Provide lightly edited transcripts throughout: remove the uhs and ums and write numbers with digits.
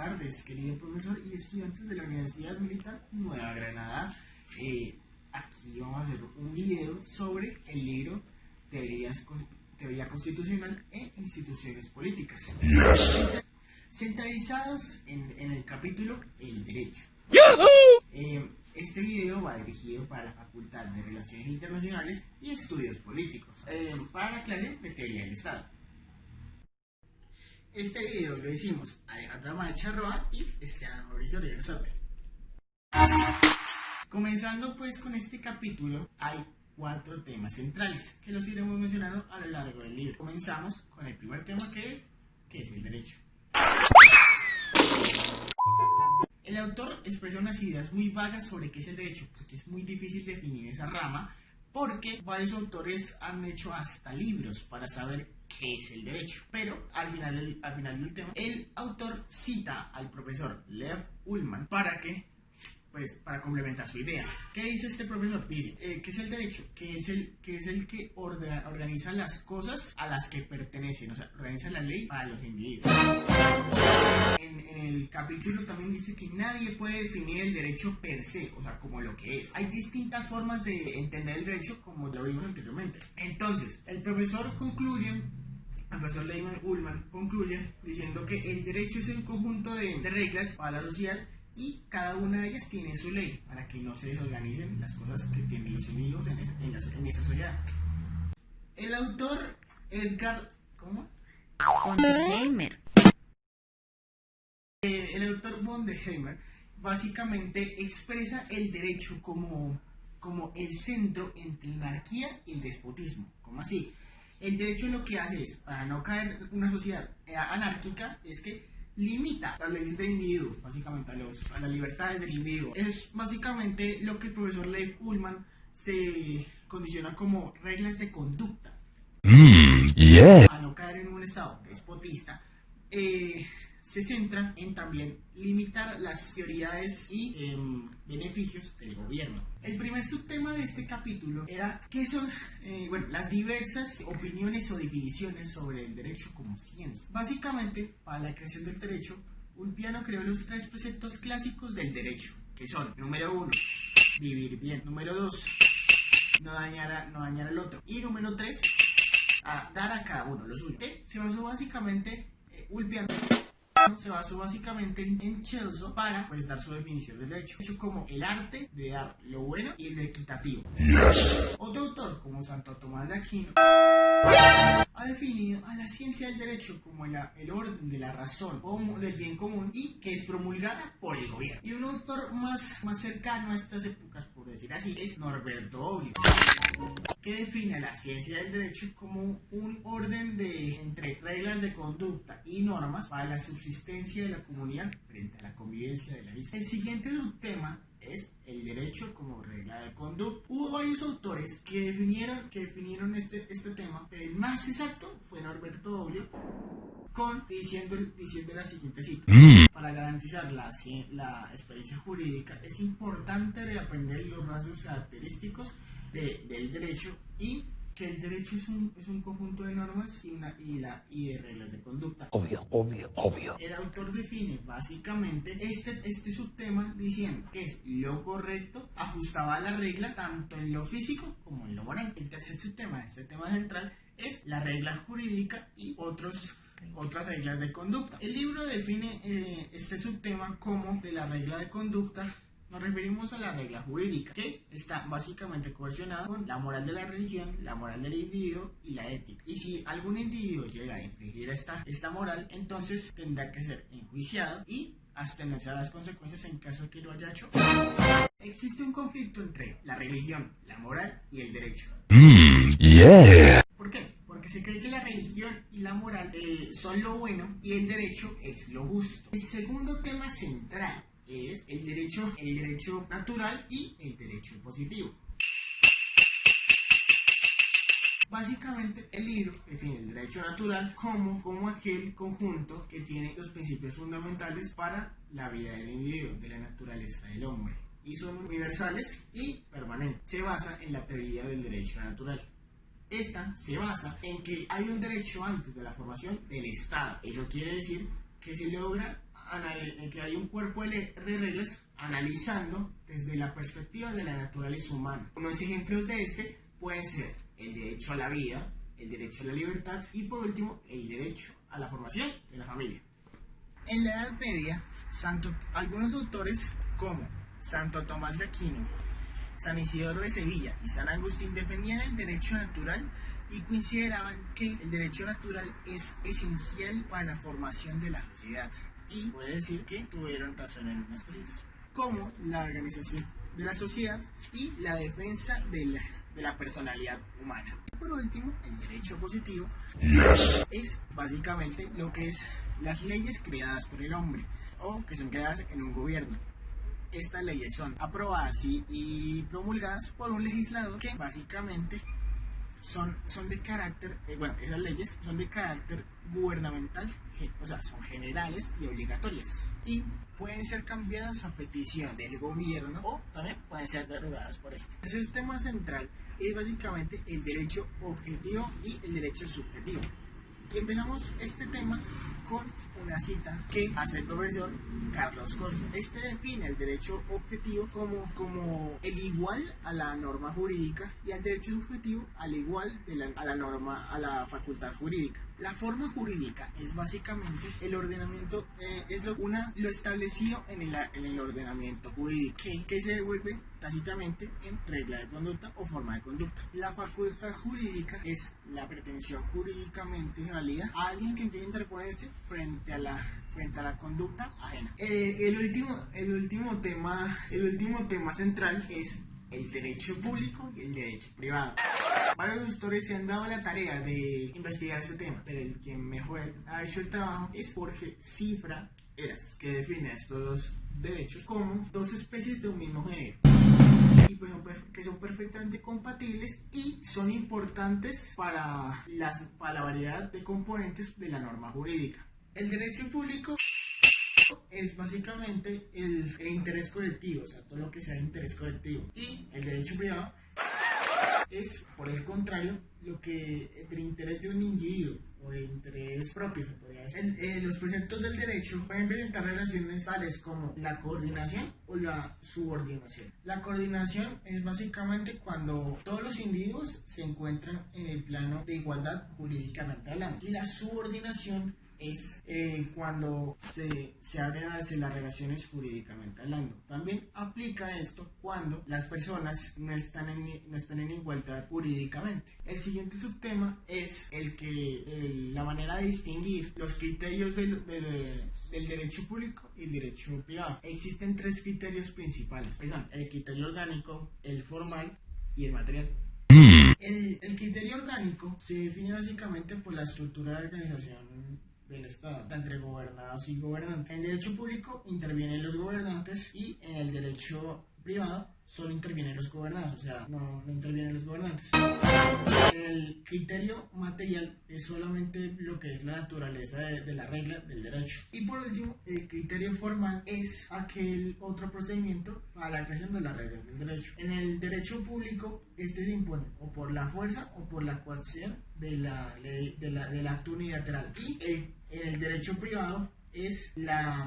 tardes, querido profesor y estudiantes de la Universidad Militar Nueva Granada. Aquí vamos a hacer un video sobre el libro Teoría Constitucional e Instituciones Políticas, centralizados en el capítulo El Derecho. Este video va dirigido para la Facultad de Relaciones Internacionales y Estudios Políticos, para la clase de Teoría del Estado. Este video lo hicimos Alejandra Macha Roa y Esteban Mauricio Rivera Sote. Comenzando pues con este capítulo, hay 4 temas centrales que los iremos mencionando a lo largo del libro. Comenzamos con el primer tema que es el derecho. El autor expresa unas ideas muy vagas sobre qué es el derecho, porque es muy difícil definir esa rama, porque varios autores han hecho hasta libros para saber qué es el derecho. Pero al final del tema, el autor cita al profesor Lev Ullmann para complementar su idea. ¿Qué dice este profesor? Dice, ¿qué es el derecho? Que es el que organiza las cosas a las que pertenecen, o sea, organiza la ley para los individuos. En el capítulo también dice que nadie puede definir el derecho per se, o sea, como lo que es. Hay distintas formas de entender el derecho, como lo vimos anteriormente. Entonces, el profesor Lev Ullmann concluye diciendo que el derecho es un conjunto de reglas para la sociedad y cada una de ellas tiene su ley para que no se desorganicen las cosas que tienen los individuos en esa sociedad. El autor Edgar von der Heimer básicamente expresa el derecho como el centro entre la anarquía y el despotismo. ¿Cómo así? El derecho lo que hace es, para no caer en una sociedad anárquica, es que limita las leyes del individuo, básicamente a las libertades del individuo. Es básicamente lo que el profesor Lev Ullmann se condiciona como reglas de conducta. A no caer en un estado despotista, se centran en también limitar las prioridades y beneficios del gobierno. El primer subtema de este capítulo era qué son las diversas opiniones o definiciones sobre el derecho como ciencia. Básicamente, para la creación del derecho, Ulpiano creó los 3 preceptos clásicos del derecho, que son: número 1, vivir bien; número 2, no dañar al otro; y número 3, dar a cada uno lo suyo. Se basó básicamente Ulpiano en Celso para dar su definición del derecho, como el arte de dar lo bueno y el equitativo. Otro autor, como Santo Tomás de Aquino, ha definido a la ciencia del derecho como el orden de la razón o del bien común, y que es promulgada por el gobierno. Y un autor más cercano a estas épocas, por decir así, es Norberto Bobbio, que define a la ciencia del derecho como un orden entre reglas de conducta y normas para la subsistencia de la comunidad frente a la convivencia de la misma. El siguiente subtema es el derecho como regla de conducta. Hubo varios autores que definieron este tema, pero el más exacto fue Norberto Bobbio, diciendo la siguiente cita: para garantizar la experiencia jurídica es importante reaprender los rasgos característicos del derecho, y que el derecho es un conjunto de normas y de reglas de conducta. Obvio. El autor define básicamente este subtema diciendo que es lo correcto, ajustado a la regla tanto en lo físico como en lo moral. El tercer subtema, este tema central, es la regla jurídica y otras reglas de conducta. El libro define este subtema como de la regla de conducta. Nos referimos a la regla jurídica, que está básicamente cohesionada con la moral de la religión, la moral del individuo y la ética. Y si algún individuo llega a infringir esta moral, entonces tendrá que ser enjuiciado y abstenerse a las consecuencias en caso de que lo haya hecho. Existe un conflicto entre la religión, la moral y el derecho. ¿Por qué? Porque se cree que la religión y la moral son lo bueno y el derecho es lo justo. El segundo tema central es el derecho natural y el derecho positivo. Básicamente, el libro define el derecho natural como aquel conjunto que tiene los principios fundamentales para la vida del individuo, de la naturaleza del hombre, y son universales y permanentes. Se basa en la teoría del derecho natural. Esta se basa en que hay un derecho antes de la formación del Estado. Eso quiere decir que se logra que hay un cuerpo de reglas analizando desde la perspectiva de la naturaleza humana. Unos ejemplos de este pueden ser el derecho a la vida, el derecho a la libertad y por último el derecho a la formación de la familia. En la Edad Media, algunos autores como Santo Tomás de Aquino, San Isidoro de Sevilla y San Agustín defendían el derecho natural y consideraban que el derecho natural es esencial para la formación de la sociedad. Y puede decir que tuvieron razón en unas cositas, como la organización de la sociedad y la defensa de la personalidad humana. Por último, el derecho positivo es básicamente lo que es las leyes creadas por el hombre o que son creadas en un gobierno. Estas leyes son aprobadas y promulgadas por un legislador que básicamente son de carácter, esas leyes son de carácter gubernamental, o sea, son generales y obligatorias y pueden ser cambiadas a petición del gobierno o también pueden ser derogadas por este. El sistema central es básicamente el derecho objetivo y el derecho subjetivo. Y empezamos este tema con una cita que hace el profesor Carlos Corso. Este define el derecho objetivo como el igual a la norma jurídica y al derecho subjetivo al igual a la facultad jurídica. La forma jurídica es básicamente el ordenamiento, lo establecido en el ordenamiento jurídico, que se devuelve tácitamente en regla de conducta o forma de conducta. La facultad jurídica es la pretensión jurídicamente válida a alguien que quiere interponerse frente a la conducta ajena. El último tema central es el derecho público y el derecho privado. Varios autores se han dado la tarea de investigar este tema, pero el que mejor ha hecho el trabajo es Jorge Cifra Heras, que define estos dos derechos como dos especies de un mismo género y que son perfectamente compatibles y son importantes para la variedad de componentes de la norma jurídica. El derecho público es básicamente el interés colectivo, o sea, todo lo que sea interés colectivo, y el derecho privado es, por el contrario, el interés de un individuo o de interés propio, se podría decir. Los preceptos del derecho pueden presentar relaciones tales como la coordinación o la subordinación. La coordinación es básicamente cuando todos los individuos se encuentran en el plano de igualdad jurídicamente hablando, y la subordinación es cuando se abren a veces las relaciones jurídicamente hablando. También aplica esto cuando las personas no están en igualdad jurídicamente. El siguiente subtema es la manera de distinguir los criterios del derecho público y el derecho privado. Existen tres criterios principales, que son el criterio orgánico, el formal y el material. El criterio orgánico se define básicamente por la estructura de organización del Estado, entre gobernados y gobernantes. En el derecho público intervienen los gobernantes y en el derecho privado solo intervienen los gobernados, o sea, no intervienen los gobernantes. El criterio material es solamente lo que es la naturaleza de la regla del derecho. Y por último, el criterio formal es aquel otro procedimiento para la creación de las reglas del derecho. En el derecho público, este se impone o por la fuerza o por la coacción de la ley, del acto unilateral. Y en el derecho privado es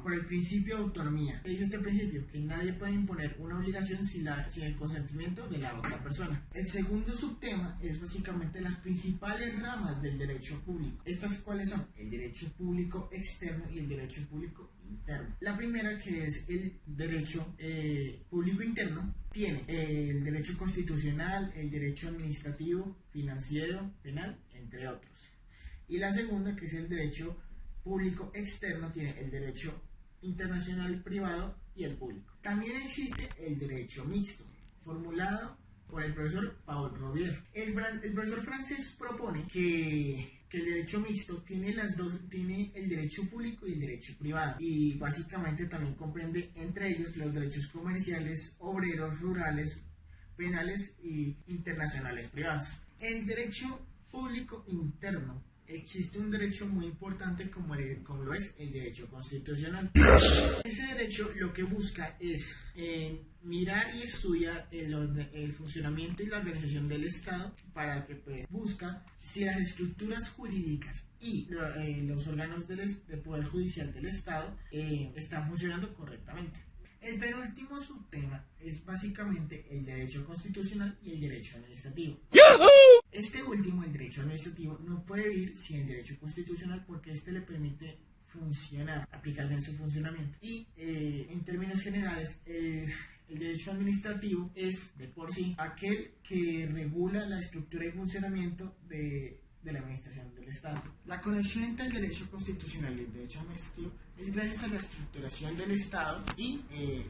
por el principio de autonomía. ¿Qué dice este principio? Que nadie puede imponer una obligación sin el consentimiento de la otra persona. El segundo subtema es básicamente las principales ramas del derecho público. ¿Estas cuáles son? El derecho público externo y el derecho público interno. La primera, que es el derecho público interno, tiene el derecho constitucional, el derecho administrativo, financiero, penal, entre otros. Y la segunda, que es el derecho público externo, tiene el derecho internacional privado y el público. También existe el derecho mixto, formulado por el profesor Paul Robier. El profesor francés propone que el derecho mixto tiene el derecho público y el derecho privado, y básicamente también comprende entre ellos los derechos comerciales, obreros, rurales, penales y internacionales privados. El derecho público interno existe un derecho muy importante como lo es el derecho constitucional. Ese derecho lo que busca es mirar y estudiar el funcionamiento y la organización del Estado para que pues busca si las estructuras jurídicas y los órganos del Poder Judicial del Estado están funcionando correctamente. El penúltimo subtema es básicamente el derecho constitucional y el derecho administrativo. Este último, el derecho administrativo, no puede vivir sin el derecho constitucional porque este le permite funcionar, aplicar bien su funcionamiento. Y en términos generales, el derecho administrativo es de por sí aquel que regula la estructura y funcionamiento de la administración del Estado. La conexión entre el derecho constitucional y el derecho administrativo es gracias a la estructuración del Estado y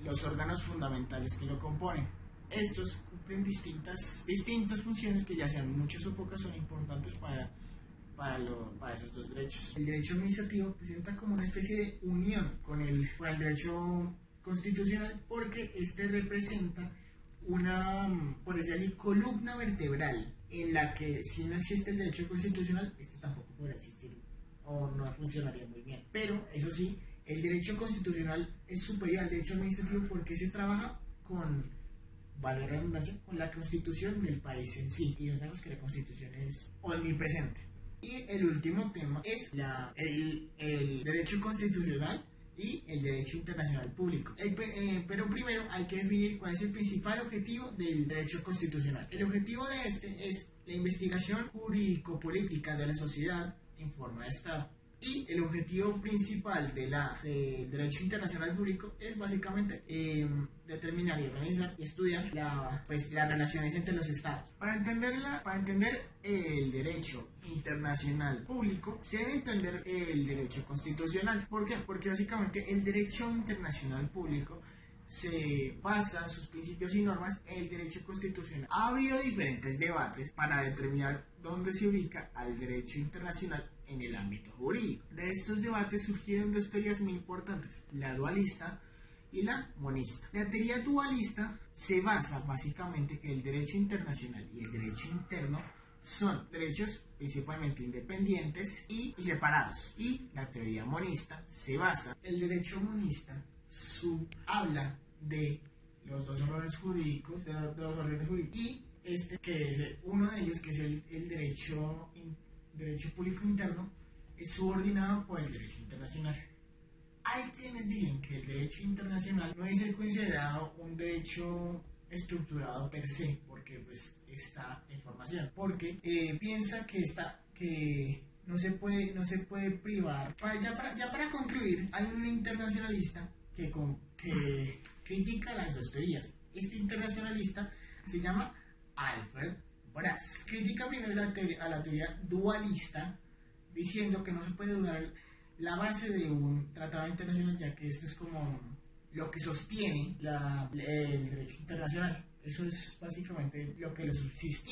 los órganos fundamentales que lo componen. Estos cumplen distintas funciones que ya sean muchas o pocas son importantes para esos dos derechos. El derecho administrativo presenta como una especie de unión con el derecho constitucional porque este representa una, por decir así, columna vertebral en la que si no existe el derecho constitucional, este tampoco podrá existir o no funcionaría muy bien. Pero, eso sí, el derecho constitucional es superior al derecho administrativo porque se trabaja con, vale la redundancia, con la constitución del país en sí. Y ya sabemos que la constitución es omnipresente. Y el último tema es el derecho constitucional y el derecho internacional público. Pero primero hay que definir cuál es el principal objetivo del derecho constitucional. El objetivo de este es la investigación jurídico-política de la sociedad en forma de Estado. Y el objetivo principal del derecho internacional público es básicamente determinar y organizar y estudiar las relaciones entre los estados. Para entender el derecho internacional público se debe entender el derecho constitucional. ¿Por qué? Porque básicamente el derecho internacional público se basa sus principios y normas en el derecho constitucional. Ha habido diferentes debates para determinar dónde se ubica al derecho internacional en el ámbito jurídico. De estos debates surgieron dos teorías muy importantes, la dualista y la monista. La teoría dualista se basa básicamente que el derecho internacional y el derecho interno son derechos principalmente independientes y separados. Y la teoría monista se basa, el derecho monista habla de los dos órdenes jurídicos, y que es uno de ellos, que es el derecho público interno, es subordinado por el derecho internacional. Hay quienes dicen que el derecho internacional no es considerado un derecho estructurado per se, porque pues está en formación, porque piensa que no se puede privar. Ya para concluir, hay un internacionalista que critica las dos teorías. Este internacionalista se llama Alfred Brass. Critica primero a la teoría dualista, diciendo que no se puede dudar la base de un tratado internacional, ya que esto es como lo que sostiene el derecho internacional. Eso es básicamente lo que lo subsiste.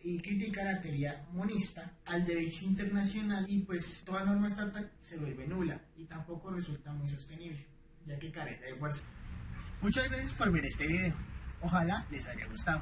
Y critica la teoría monista al derecho internacional, y pues toda norma estatal se vuelve nula y tampoco resulta muy sostenible, ya que carece de fuerza. Muchas gracias por ver este video. Ojalá les haya gustado.